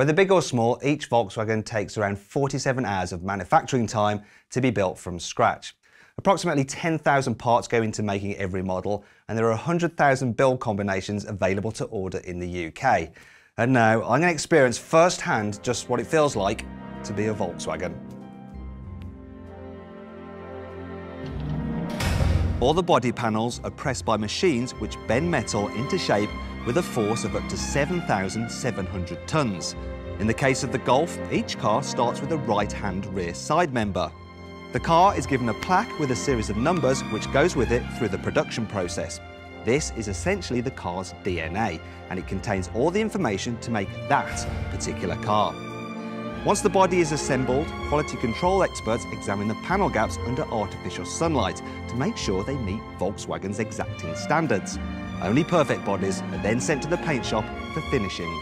Whether big or small, each Volkswagen takes around 47 hours of manufacturing time to be built from scratch. Approximately 10,000 parts go into making every model, and there are 100,000 build combinations available to order in the UK. And now I'm going to experience firsthand just what it feels like to be a Volkswagen. All the body panels are pressed by machines which bend metal into shape with a force of up to 7,700 tonnes. In the case of the Golf, each car starts with a right-hand rear side member. The car is given a plaque with a series of numbers which goes with it through the production process. This is essentially the car's DNA, and it contains all the information to make that particular car. Once the body is assembled, quality control experts examine the panel gaps under artificial sunlight to make sure they meet Volkswagen's exacting standards. Only perfect bodies are then sent to the paint shop for finishing.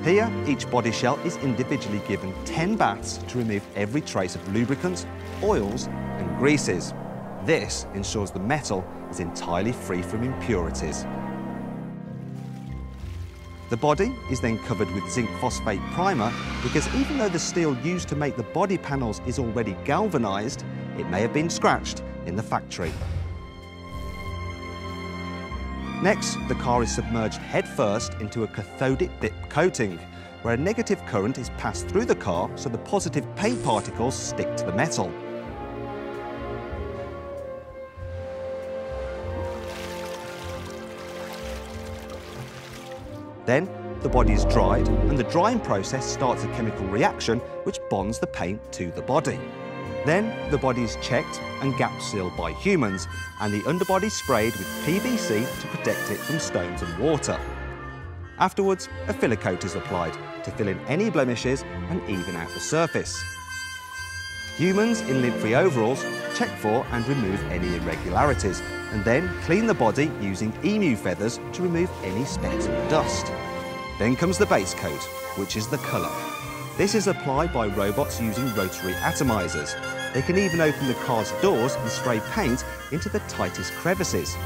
Here, each body shell is individually given 10 baths to remove every trace of lubricants, oils and greases. This ensures the metal is entirely free from impurities. The body is then covered with zinc phosphate primer because even though the steel used to make the body panels is already galvanised, it may have been scratched in the factory. Next, the car is submerged headfirst into a cathodic dip coating, where a negative current is passed through the car so the positive paint particles stick to the metal. Then, the body is dried, and the drying process starts a chemical reaction which bonds the paint to the body. Then, the body is checked and gap sealed by humans, and the underbody sprayed with PVC to protect it from stones and water. Afterwards, a filler coat is applied to fill in any blemishes and even out the surface. Humans in lint-free overalls check for and remove any irregularities, and then clean the body using emu feathers to remove any specks and dust. Then comes the base coat, which is the colour. This is applied by robots using rotary atomizers. They can even open the car's doors and spray paint into the tightest crevices.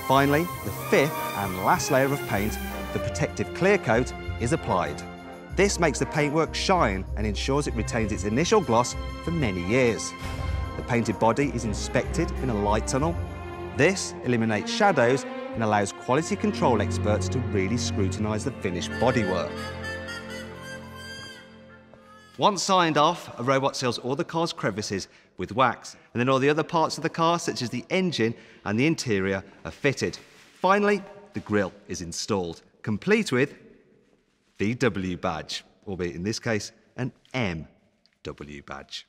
Finally, the fifth and last layer of paint, the protective clear coat, is applied. This makes the paintwork shine and ensures it retains its initial gloss for many years. The painted body is inspected in a light tunnel. This eliminates shadows and allows quality control experts to really scrutinise the finished bodywork. Once signed off, a robot seals all the car's crevices with wax, and then all the other parts of the car, such as the engine and the interior, are fitted. Finally, the grille is installed, complete with VW badge, albeit in this case, an MW badge.